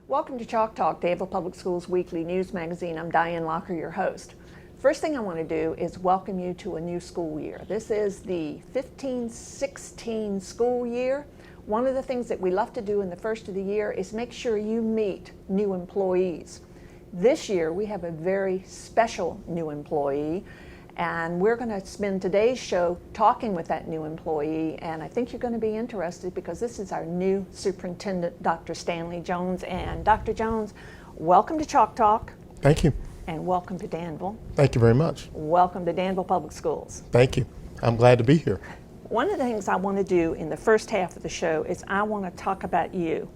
Welcome to Chalk Talk, Danville Public Schools weekly news magazine. I'm Diane Locker, your host. First thing I want to do is welcome you to a new school year. This is the 15-16 school year. One of the things that we love to do in the first of the year is make sure you meet new employees. This year we have a very special new employee, and we're going to spend today's show talking with that new employee, and I think you're going to be interested because this is our new superintendent, Dr. Stanley Jones. And Dr. Jones, welcome to Chalk Talk. Thank you. And welcome to Danville. Thank you very much. Welcome to Danville Public Schools. Thank you. I'm glad to be here. One of the things I want to do in the first half of the show is I want to talk about you.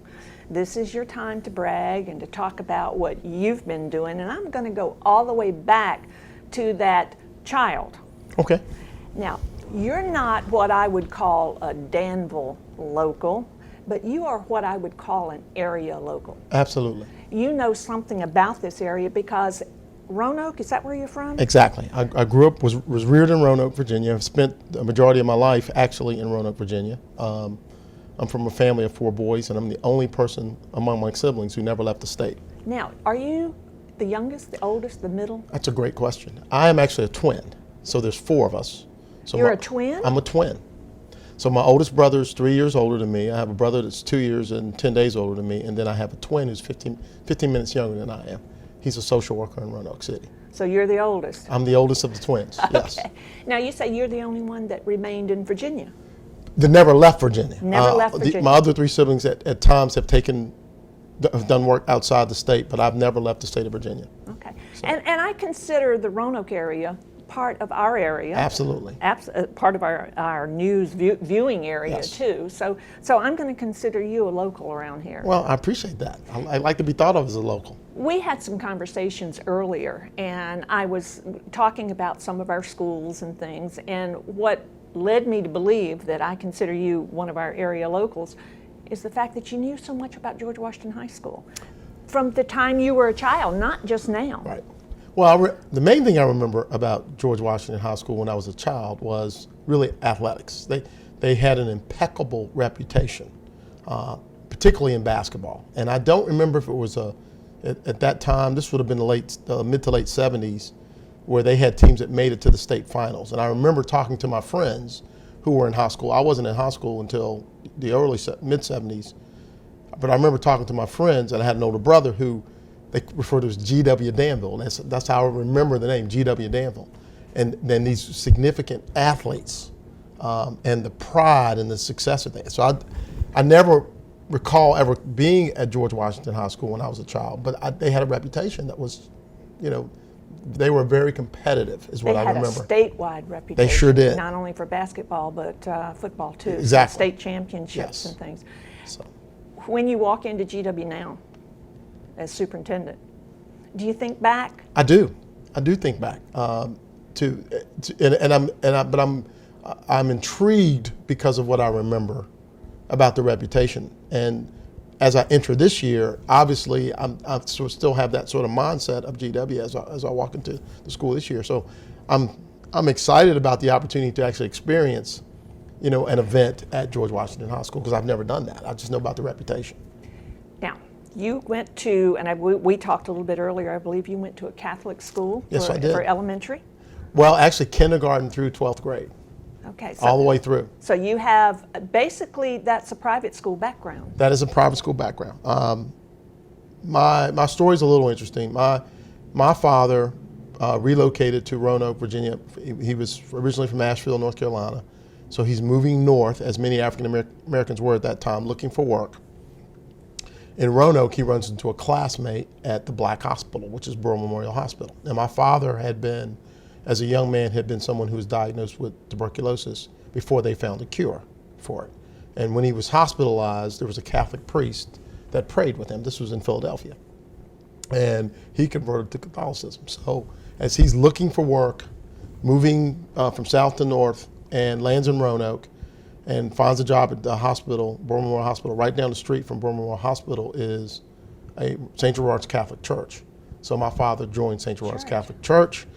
This is your time to brag and to talk about what you've been doing, and I'm going to go all the way back to that child. Okay. Now, you're not what I would call a Danville local, but you are what I would call an area local. Absolutely. You know something about this area because Roanoke, is that where you're from? Exactly. I grew up, was reared in Roanoke, Virginia. I've spent the majority of my life actually in Roanoke, Virginia. I'm from a family of 4 boys, and I'm the only person among my siblings who never left the state. Now, are you the youngest, the oldest, the middle? That's a great question. I am actually a twin, so there's 4 of us. So You're a twin? I'm a twin. So my oldest brother is 3 years older than me. I have a brother that's 2 years and 10 days older than me, and then I have a twin who's 15 minutes younger than I am. He's a social worker in Roanoke City. So you're the oldest? I'm the oldest of the twins, yes. Okay. Now you say you're the only one that remained in Virginia. That never left Virginia. Never left Virginia. My other 3 siblings at times have done work outside the state, but I've never left the state of Virginia. Okay. So. And I consider the Roanoke area part of our area. Absolutely. Part of our news viewing area, yes, too. So I'm going to consider you a local around here. Well, I appreciate that. I like to be thought of as a local. We had some conversations earlier, and I was talking about some of our schools and things, and what led me to believe that I consider you one of our area locals is the fact that you knew so much about George Washington High School from the time you were a child, not just now. Right. Well, the main thing I remember about George Washington High School when I was a child was really athletics. They had an impeccable reputation, particularly in basketball. And I don't remember if it was at that time, this would have been the mid to late 70s, where they had teams that made it to the state finals. And I remember talking to my friends who were in high school. I wasn't in high school until the mid 70s, but I remember talking to my friends, and I had an older brother who they referred to as G.W. Danville. And that's how I remember the name, G.W. Danville. And then these significant athletes and the pride and the success of that. So I never recall ever being at George Washington High School when I was a child, but they had a reputation that was, they were very competitive, is what I remember. They had a statewide reputation. They sure did. Not only for basketball, but football too. Exactly. State championships, yes, and things. So. When you walk into GW now as superintendent, do you think back? I do. I do think back I'm intrigued because of what I remember about the reputation. And as I enter this year, obviously, I still have that sort of mindset of GW as I walk into the school this year. So I'm excited about the opportunity to actually experience, an event at George Washington High School, because I've never done that. I just know about the reputation. Now, you went to, and we talked a little bit earlier, I believe you went to a Catholic school. Yes, I did. For elementary? Well, actually, kindergarten through 12th grade. Okay. All the way through. So you have, basically, that's a private school background. That is a private school background. My story's a little interesting. My father relocated to Roanoke, Virginia. He was originally from Asheville, North Carolina. So he's moving north, as many African Americans were at that time, looking for work. In Roanoke, he runs into a classmate at the Black Hospital, which is Burr Memorial Hospital. And my father had been, as a young man, had been someone who was diagnosed with tuberculosis before they found a cure for it. And when he was hospitalized, there was a Catholic priest that prayed with him. This was in Philadelphia. And he converted to Catholicism. So as he's looking for work, moving from south to north, and lands in Roanoke, and finds a job at the hospital, Burr Memorial Hospital. Right down the street from Burr Memorial Hospital is a St. Gerard's Catholic Church. So my father joined St. Gerard's Catholic Church.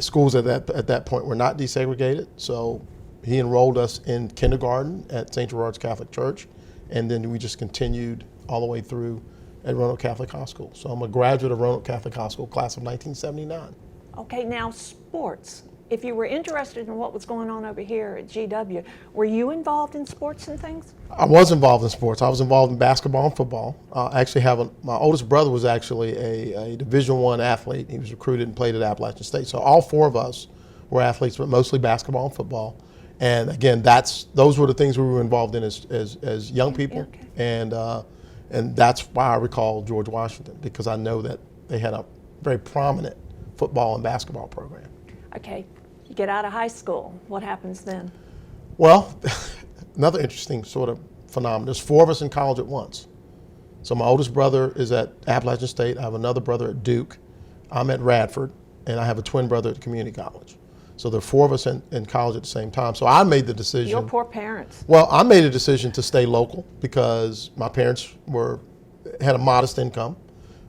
Schools at that point were not desegregated, so he enrolled us in kindergarten at St. Gerard's Catholic Church, and then we just continued all the way through at Roanoke Catholic High School. So I'm a graduate of Roanoke Catholic High School, class of 1979. Okay, now sports. If you were interested in what was going on over here at GW, were you involved in sports and things? I was involved in sports. I was involved in basketball and football. I actually my oldest brother was actually a Division I athlete. He was recruited and played at Appalachian State. So all four of us were athletes, but mostly basketball and football. And again, those were the things we were involved in as young people. Okay. And that's why I recall George Washington, because I know that they had a very prominent football and basketball program. Okay, you get out of high school. What happens then? Well, another interesting sort of phenomenon. There's four of us in college at once. So my oldest brother is at Appalachian State. I have another brother at Duke. I'm at Radford, and I have a twin brother at the community college. So there are four of us in college at the same time. So I made the decision. Your poor parents. Well, I made a decision to stay local because my parents had a modest income.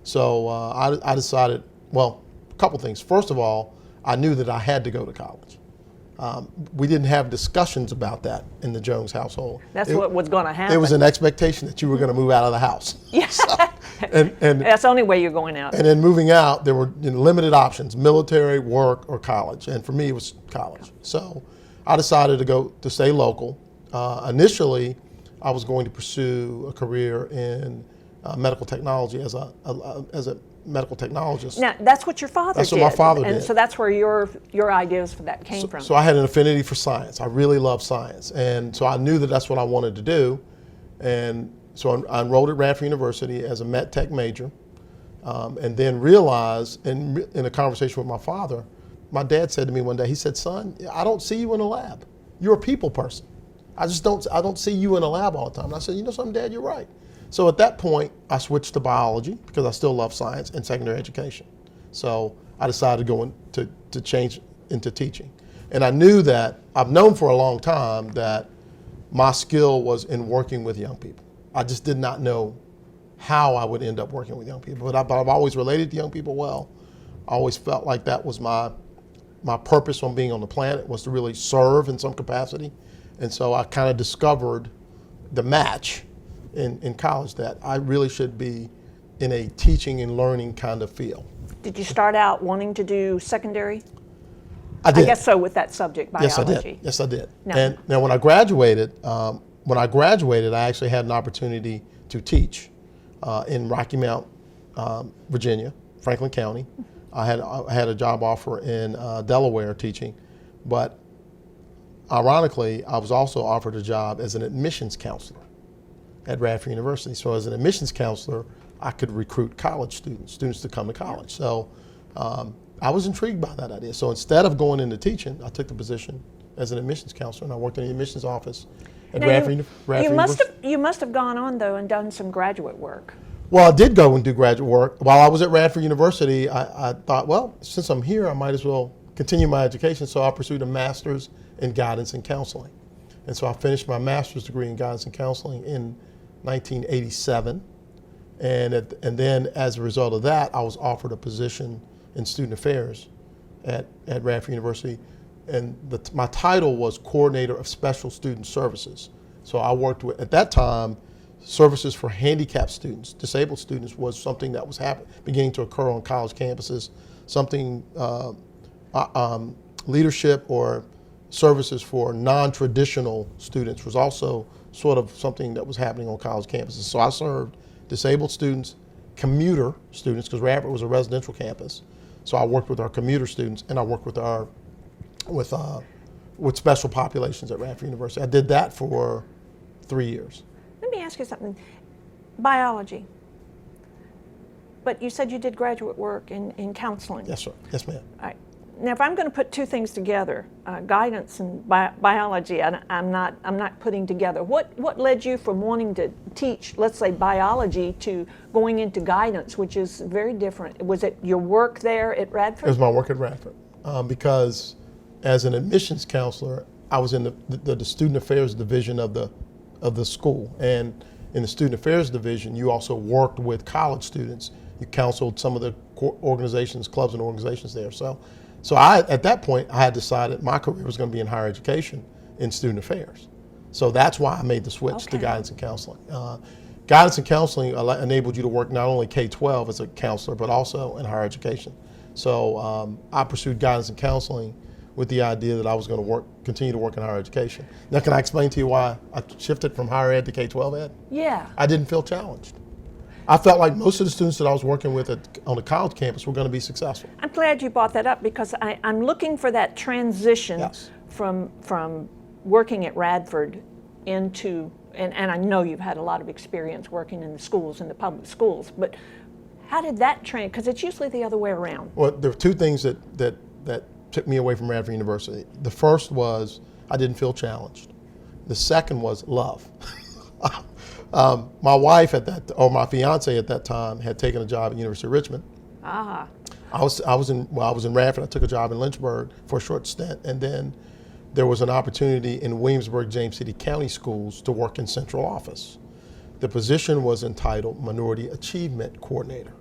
So I decided, well, a couple things. First of all, I knew that I had to go to college. We didn't have discussions about that in the Jones household. That's what was going to happen. It was an expectation that you were going to move out of the house. Yeah. and that's the only way you're going out. And then moving out, there were limited options: military, work, or college. And for me, it was college. So I decided to stay local. Initially, I was going to pursue a career in medical technology as a medical technologist. Now, that's what your father did. That's what my father did. And so that's where your ideas for that came from. So I had an affinity for science. I really love science. And so I knew that that's what I wanted to do. And so I enrolled at Radford University as a med tech major, and then realized in a conversation with my father, my dad said to me one day, he said, "Son, I don't see you in a lab. You're a people person. I don't see you in a lab all the time." And I said, "You know something, Dad, you're right." So at that point, I switched to biology because I still love science and secondary education. So I decided to go to change into teaching. And I knew that, I've known for a long time that my skill was in working with young people. I just did not know how I would end up working with young people. But I've always related to young people well. I always felt like that was my purpose on being on the planet, was to really serve in some capacity. And so I kind of discovered the match in college, that I really should be in a teaching and learning kind of field. Did you start out wanting to do secondary? I did. I guess so, with that subject, biology. Yes, I did. No. And now when I graduated, I actually had an opportunity to teach in Rocky Mount, Virginia, Franklin County. I had a job offer in Delaware teaching, but ironically, I was also offered a job as an admissions counselor at Radford University. So as an admissions counselor, I could recruit college students to come to college. So I was intrigued by that idea. So instead of going into teaching, I took the position as an admissions counselor, and I worked in the admissions office at Radford University. You must have gone on, though, and done some graduate work. Well, I did go and do graduate work. While I was at Radford University, I thought, well, since I'm here, I might as well continue my education. So I pursued a master's in guidance and counseling. And so I finished my master's degree in guidance and counseling in 1987. And then as a result of that, I was offered a position in student affairs at Radford University. And my title was Coordinator of Special Student Services. So I worked with, at that time, services for handicapped students. Disabled students was something that was beginning to occur on college campuses. Something, leadership or services for non-traditional students was also sort of something that was happening on college campuses. So I served disabled students, commuter students, because Radford was a residential campus. So I worked with our commuter students, and I worked with special populations at Radford University. I did that for 3 years. Let me ask you something. Biology. But you said you did graduate work in counseling. Yes, sir. Yes, ma'am. All right. Now, if I'm going to put two things together, guidance and biology, I'm not putting together. What led you from wanting to teach, let's say, biology to going into guidance, which is very different? Was it your work there at Radford? It was my work at Radford, because as an admissions counselor, I was in the student affairs division of the school, and in the student affairs division, you also worked with college students. You counseled some of the organizations, clubs, and organizations there. So at that point, I had decided my career was going to be in higher education in student affairs. So that's why I made the switch to guidance and counseling. guidance and counseling enabled you to work not only K-12 as a counselor, but also in higher education. So I pursued guidance and counseling with the idea that I was going to continue to work in higher education. Now, can I explain to you why I shifted from higher ed to K-12 ed? Yeah. I didn't feel challenged. I felt like most of the students that I was working with on the college campus were going to be successful. I'm glad you brought that up because I'm looking for that transition Yes. from working at Radford into, and I know you've had a lot of experience working in the schools, in the public schools, but how did that because it's usually the other way around. Well, there were two things that took me away from Radford University. The first was I didn't feel challenged. The second was love. My wife my fiance at that time had taken a job at University of Richmond. Ah. I was in Radford. I took a job in Lynchburg for a short stint, and then there was an opportunity in Williamsburg, James City County Schools to work in central office. The position was entitled Minority Achievement Coordinator.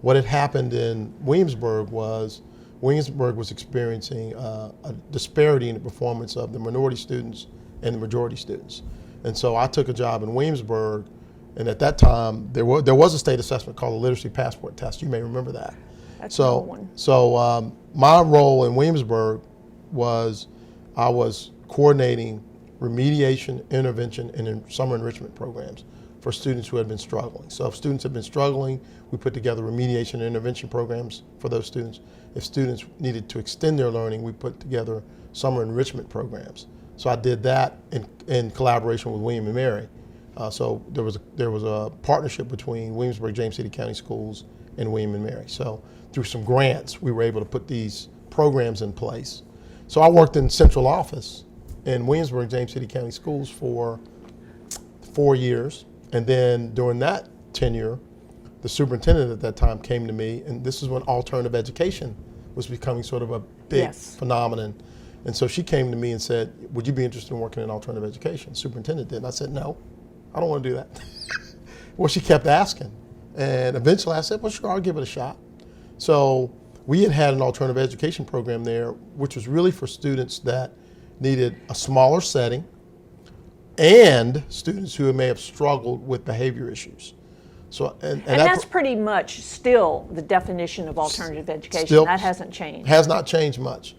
What had happened in Williamsburg was experiencing a disparity in the performance of the minority students and the majority students. And so I took a job in Williamsburg, and at that time there was a state assessment called the Literacy Passport Test. You may remember that. That's a good one. So my role in Williamsburg was I was coordinating remediation, intervention, and summer enrichment programs for students who had been struggling. So if students had been struggling, we put together remediation and intervention programs for those students. If students needed to extend their learning, we put together summer enrichment programs. So I did that in collaboration with William and Mary. So there was a partnership between Williamsburg, James City County Schools and William and Mary. So through some grants, we were able to put these programs in place. So I worked in central office in Williamsburg, James City County Schools for 4 years. And then during that tenure, the superintendent at that time came to me, and this is when alternative education was becoming sort of a big phenomenon. And so she came to me and said, would you be interested in working in alternative education? Superintendent did. And I said, no, I don't want to do that. Well, she kept asking. And eventually I said, well, sure, I'll give it a shot. So we had an alternative education program there, which was really for students that needed a smaller setting and students who may have struggled with behavior issues. So, and that's pretty much still the definition of alternative education. Still, that hasn't changed. Has not changed much.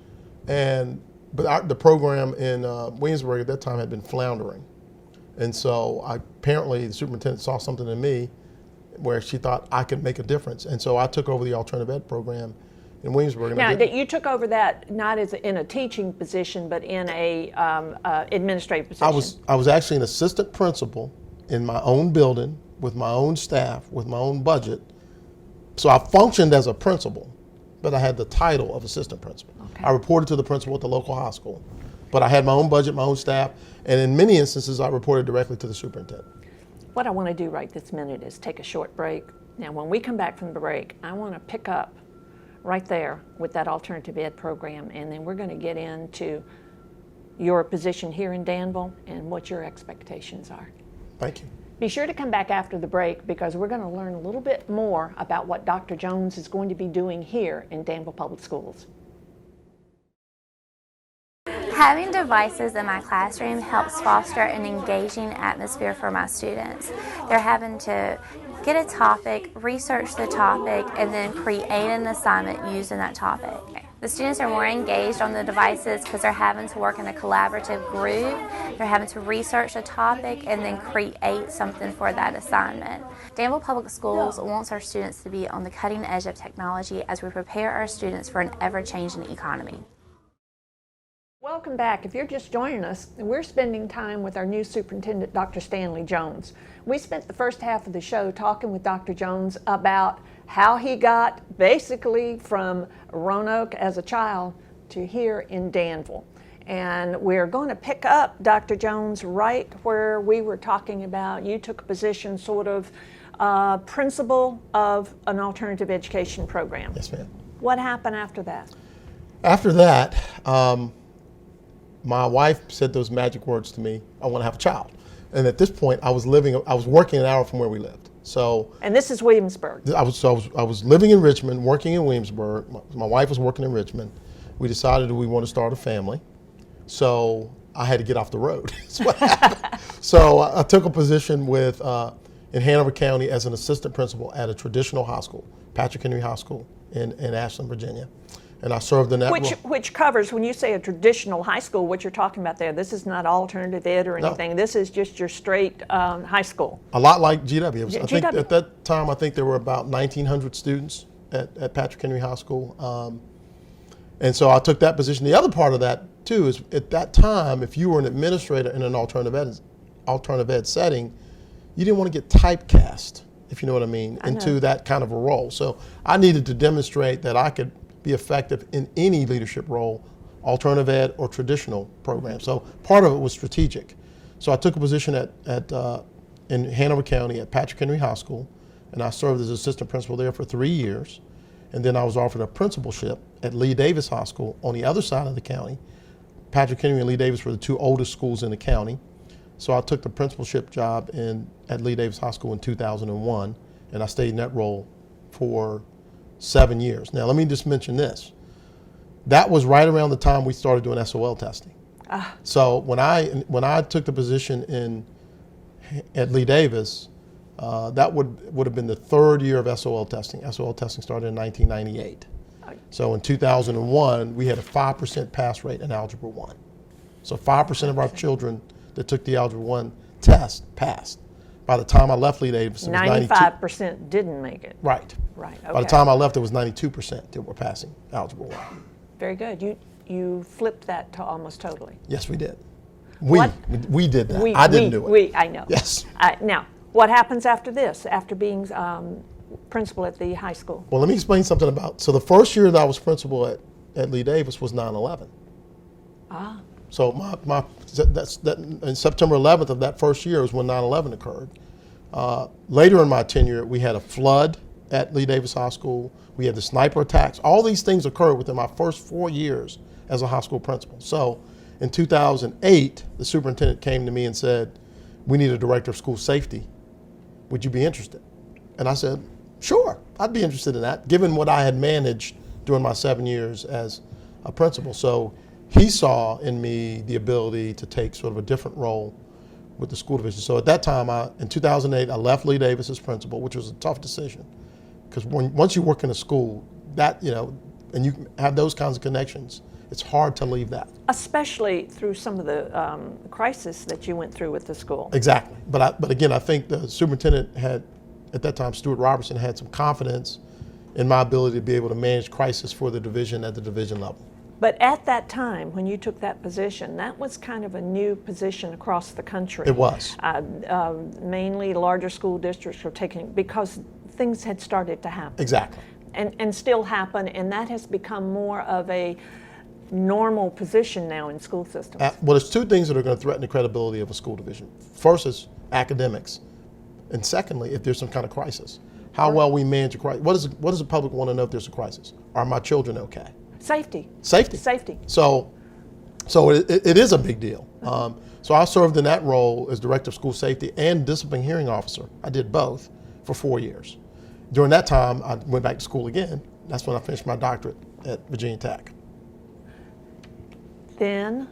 But the program in Williamsburg at that time had been floundering. And so apparently the superintendent saw something in me where she thought I could make a difference. And so I took over the alternative ed program in Williamsburg. Now, you took over that not as in a teaching position, but in a administrative position. I was actually an assistant principal in my own building with my own staff, with my own budget. So I functioned as a principal, but I had the title of assistant principal. Okay. I reported to the principal at the local high school, but I had my own budget, my own staff, and in many instances I reported directly to the superintendent. What I want to do right this minute is take a short break. Now, when we come back from the break, I want to pick up right there with that alternative ed program, and then we're going to get into your position here in Danville and what your expectations are. Thank you. Be sure to come back after the break because we're going to learn a little bit more about what Dr. Jones is going to be doing here in Danville Public Schools. Having devices in my classroom helps foster an engaging atmosphere for my students. They're having to get a topic, research the topic, and then create an assignment using that topic. The students are more engaged on the devices because they're having to work in a collaborative group. They're having to research a topic and then create something for that assignment. Danville Public Schools wants our students to be on the cutting edge of technology as we prepare our students for an ever-changing economy. Welcome back. If you're just joining us, we're spending time with our new superintendent, Dr. Stanley Jones. We spent the first half of the show talking with Dr. Jones about how he got basically from Roanoke as a child to here in Danville. And we're going to pick up, Dr. Jones, right where we were talking about you took a position sort of principal of an alternative education program. Yes, ma'am. What happened after that? After that, my wife said those magic words to me, I want to have a child. And at this point, I was working an hour from where we lived. So, and this is Williamsburg. I was living in Richmond, working in Williamsburg. My wife was working in Richmond. We decided we want to start a family. So I had to get off the road. That's what happened. So I took a position with in Hanover County as an assistant principal at a traditional high school, Patrick Henry High School in Ashland, Virginia. And I served in that role. Which covers, when you say a traditional high school, what you're talking about there, this is not alternative ed or anything. No. This is just your straight high school. A lot like GW. I think GW. at that time, I think there were about 1,900 students at Patrick Henry High School. And so I took that position. The other part of that, too, is at that time, if you were an administrator in an alternative ed setting, you didn't want to get typecast, if you know what I mean, into that kind of a role. So I needed to demonstrate that I could be effective in any leadership role, alternative ed or traditional program. So part of it was strategic. So I took a position in Hanover County at Patrick Henry High School, and I served as assistant principal there for 3 years. And then I was offered a principalship at Lee Davis High School on the other side of the county. Patrick Henry and Lee Davis were the two oldest schools in the county. So I took the principalship job at Lee Davis High School in 2001, and I stayed in that role for 7 years. Now, let me just mention this. That was right around the time we started doing SOL testing. So when I took the position at Lee Davis, that would have been the 3rd year of SOL testing. SOL testing started in 1998. So in 2001, we had a 5% pass rate in Algebra 1. So 5% of our children that took the Algebra 1 test passed. By the time I left Lee Davis, it was 95% didn't make it. Right. Right. Okay. By the time I left, it was 92% that were passing Algebra 1. Very good. You flipped that to almost totally. Yes, we did. We did that. I didn't do it. I know. Yes. Now, what happens after this, after being principal at the high school? Well, let me explain something about, so the first year that I was principal at Lee Davis was 9/11. So in September 11th of that first year was when 9/11 occurred. Later in my tenure, we had a flood at Lee Davis High School. We had the sniper attacks. All these things occurred within my first 4 years as a high school principal. So in 2008, the superintendent came to me and said, "We need a director of school safety. Would you be interested?" And I said, "Sure, I'd be interested in that," given what I had managed during my 7 years as a principal. So he saw in me the ability to take sort of a different role with the school division. So at that time, in 2008, I left Lee Davis as principal, which was a tough decision. Because once you work in a school, and you have those kinds of connections, it's hard to leave that. Especially through some of the crisis that you went through with the school. Exactly. But again, I think the superintendent had, at that time, Stuart Robertson, had some confidence in my ability to be able to manage crisis for the division at the division level. But at that time, when you took that position, that was kind of a new position across the country. It was. Mainly larger school districts were taking, because things had started to happen. Exactly. And still happen, and that has become more of a normal position now in school systems. Well, there's two things that are going to threaten the credibility of a school division. First is academics, and secondly, if there's some kind of crisis. How well we manage a crisis. What does the public want to know if there's a crisis? Are my children okay? Safety. Safety. So it is a big deal. So I served in that role as director of school safety and discipline hearing officer. I did both for 4 years. During that time, I went back to school again. That's when I finished my doctorate at Virginia Tech. Then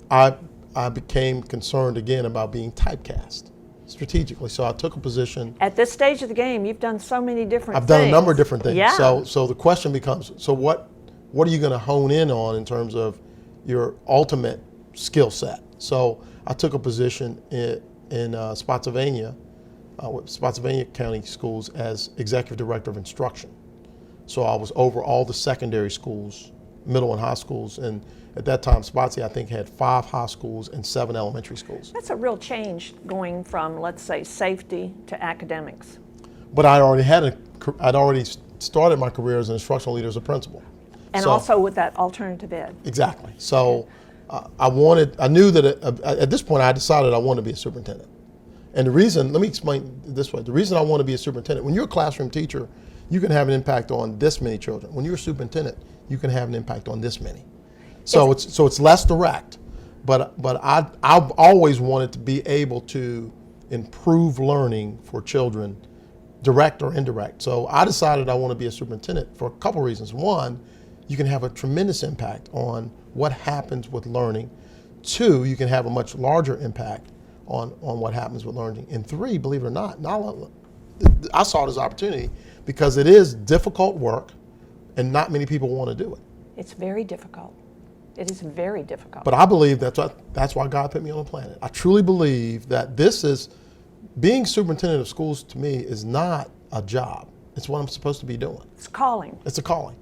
I became concerned again about being typecast strategically. So I took a position. At this stage of the game, you've done so many different things. I've done a number of different things. Yeah. So the question becomes, so what are you going to hone in on in terms of your ultimate skill set? So I took a position in Spotsylvania, with Spotsylvania County Schools as executive director of instruction. So I was over all the secondary schools, middle and high schools, and at that time, Spotsy, I think, had 5 high schools and 7 elementary schools. That's a real change going from, let's say, safety to academics. But I'd already started my career as an instructional leader as a principal. And also with that alternative ed. Exactly. So I knew that at this point I decided I wanted to be a superintendent. And the reason, let me explain it this way, the reason I want to be a superintendent, when you're a classroom teacher, you can have an impact on this many children. When you're a superintendent, you can have an impact on this many. So it's less direct, but I've always wanted to be able to improve learning for children, direct or indirect. So I decided I want to be a superintendent for a couple reasons. One, you can have a tremendous impact on what happens with learning. Two, you can have a much larger impact on what happens with learning. And 3, believe it or not, I saw it as opportunity because it is difficult work and not many people want to do it. It's very difficult. It is very difficult. But I believe that's why God put me on the planet. I truly believe that being superintendent of schools to me is not a job. It's what I'm supposed to be doing. It's calling. It's a calling.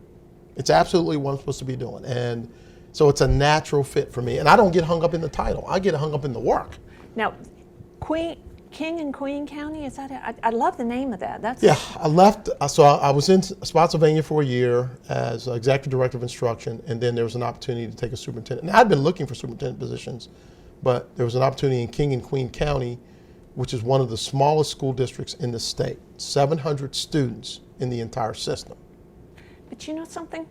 It's absolutely what I'm supposed to be doing. And so it's a natural fit for me. And I don't get hung up in the title. I get hung up in the work. Now, King and Queen County, is that it? I love the name of that. Yeah, I left, so I was in Spotsylvania for a year as executive director of instruction, and then there was an opportunity to take a superintendent. Now, I'd been looking for superintendent positions, but there was an opportunity in King and Queen County, which is one of the smallest school districts in the state, 700 students in the entire system. But you know something?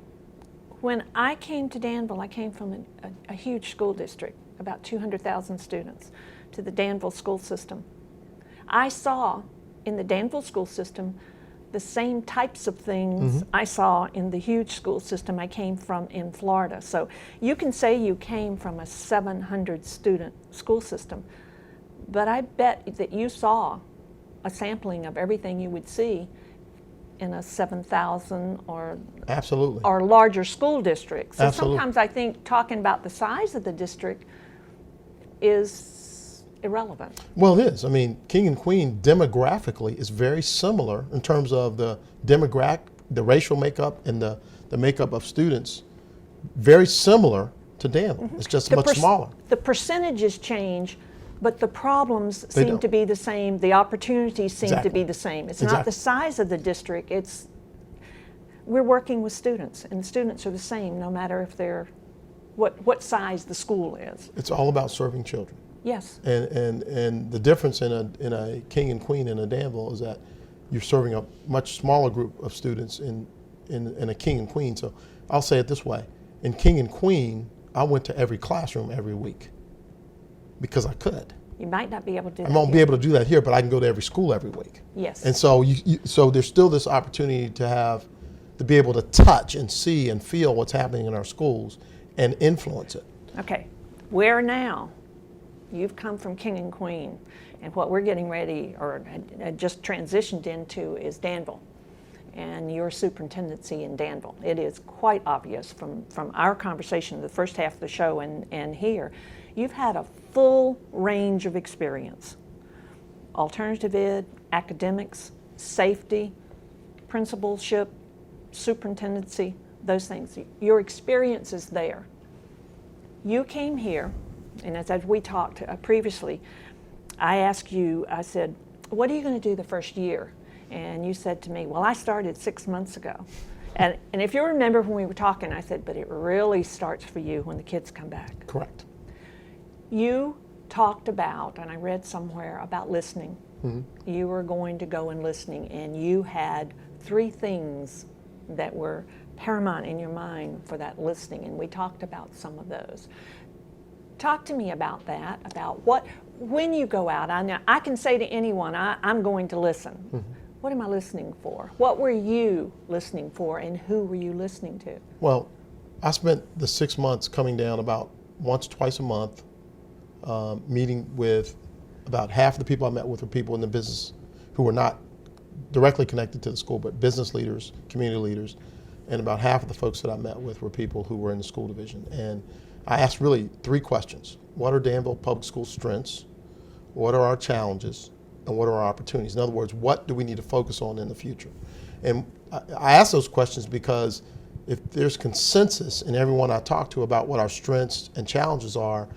When I came to Danville, I came from a huge school district, about 200,000 students, to the Danville school system. I saw in the Danville school system the same types of things I saw in the huge school system I came from in Florida. So you can say you came from a 700 student school system, but I bet that you saw a sampling of everything you would see in a 7,000 Absolutely. or larger school district. So Absolutely. sometimes I think talking about the size of the district is irrelevant. Well, it is. I mean, King and Queen demographically is very similar in terms of the racial makeup and the makeup of students, very similar to Danville. It's just much smaller. The percentages change, but the problems seem to be the same. The opportunities seem to be the same. It's not the size of the district. We're working with students, and the students are the same no matter if they're what size the school is. It's all about serving children. Yes. And the difference in a King and Queen and a Danville is that you're serving a much smaller group of students in a King and Queen. So I'll say it this way. In King and Queen, I went to every classroom every week because I could. You might not be able to do that. I won't be able to do that here, but I can go to every school every week. Yes. And so so there's still this opportunity to be able to touch and see and feel what's happening in our schools and influence it. Okay. Where now? You've come from King and Queen, and what we're getting ready or just transitioned into is Danville and your superintendency in Danville. It is quite obvious from our conversation, the first half of the show and here, you've had a full range of experience. Alternative ed, academics, safety, principalship, superintendency, those things. Your experience is there. You came here, and as we talked previously, I asked you, I said, what are you going to do the first year? And you said to me, well, I started 6 months ago. And if you remember when we were talking, I said, but it really starts for you when the kids come back. Correct. You talked about, and I read somewhere about listening. Mm-hmm. You were going to go and listening, and you had 3 things that were paramount in your mind for that listening, and we talked about some of those. Talk to me about that, about when you go out, I can say to anyone, I'm going to listen. Mm-hmm. What am I listening for? What were you listening for, and who were you listening to? Well, I spent the 6 months coming down about once, twice a month, meeting with about half of the people I met with were people in the business who were not directly connected to the school, but business leaders, community leaders, and about half of the folks that I met with were people who were in the school division. And I asked really 3 questions. What are Danville Public School strengths? What are our challenges? And what are our opportunities? In other words, what do we need to focus on in the future? And I ask those questions because if there's consensus in everyone I talk to about what our strengths and challenges are,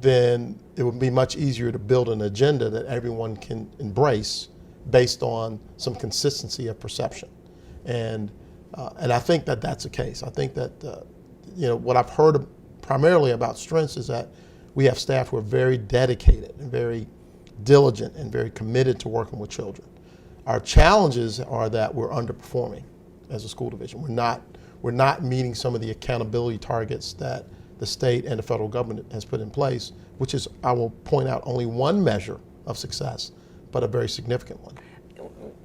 then it would be much easier to build an agenda that everyone can embrace based on some consistency of perception. And I think that that's the case. I think that what I've heard primarily about strengths is that we have staff who are very dedicated and very diligent and very committed to working with children. Our challenges are that we're underperforming as a school division. We're not meeting some of the accountability targets that the state and the federal government has put in place, which is, I will point out, only one measure of success, but a very significant one.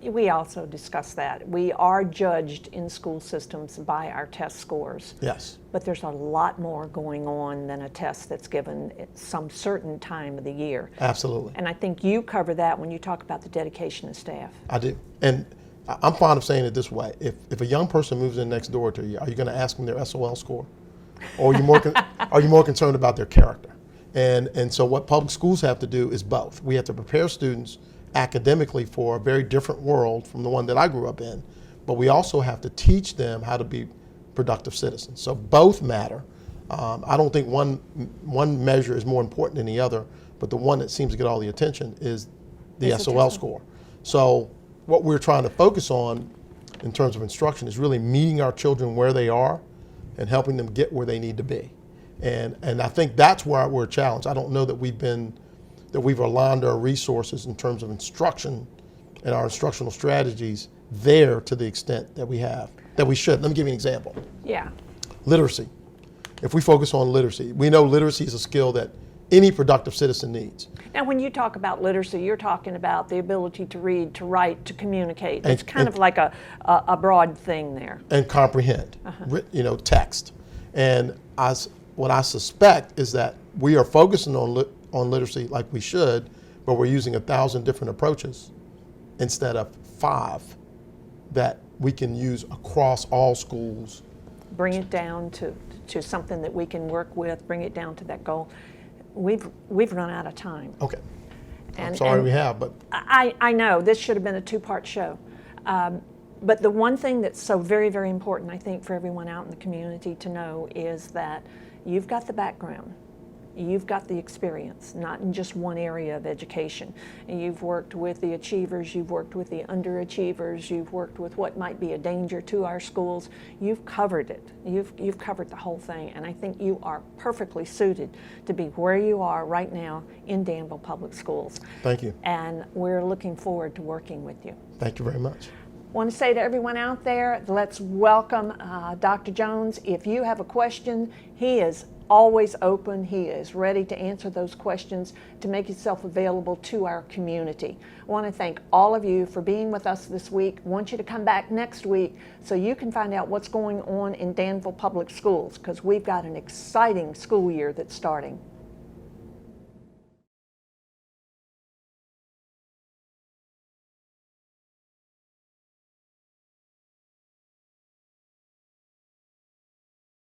We also discussed that. We are judged in school systems by our test scores. Yes. But there's a lot more going on than a test that's given at some certain time of the year. Absolutely. And I think you cover that when you talk about the dedication of staff. I do. And I'm fond of saying it this way. If a young person moves in next door to you, are you going to ask them their SOL score? Or are you more, are you more concerned about their character? And so what public schools have to do is both. We have to prepare students academically for a very different world from the one that I grew up in, but we also have to teach them how to be productive citizens. So both matter. I don't think one measure is more important than the other, but the one that seems to get all the attention is the SOL score. So what we're trying to focus on in terms of instruction is really meeting our children where they are and helping them get where they need to be. And I think that's where we're challenged. I don't know that we've aligned our resources in terms of instruction and our instructional strategies there to the extent that we should. Let me give you an example. Yeah. Literacy. If we focus on literacy, we know literacy is a skill that any productive citizen needs. Now, when you talk about literacy, you're talking about the ability to read, to write, to communicate. It's kind of like a broad thing there. And comprehend, text. And what I suspect is that we are focusing on literacy like we should, but we're using 1,000 different approaches instead of 5 that we can use across all schools. Bring it down to something that we can work with, bring it down to that goal. We've run out of time. Okay. I'm sorry we have, but. I know, this should have been a 2-part show. But the one thing that's so very, very important, I think, for everyone out in the community to know is that you've got the background. You've got the experience, not in just one area of education. And you've worked with the achievers, you've worked with the underachievers, you've worked with what might be a danger to our schools. You've covered it. You've covered the whole thing. And I think you are perfectly suited to be where you are right now in Danville Public Schools. Thank you. And we're looking forward to working with you. Thank you very much. I want to say to everyone out there, let's welcome Dr. Jones. If you have a question, he is always open. He is ready to answer those questions, to make himself available to our community. I want to thank all of you for being with us this week. I want you to come back next week so you can find out what's going on in Danville Public Schools, because we've got an exciting school year that's starting.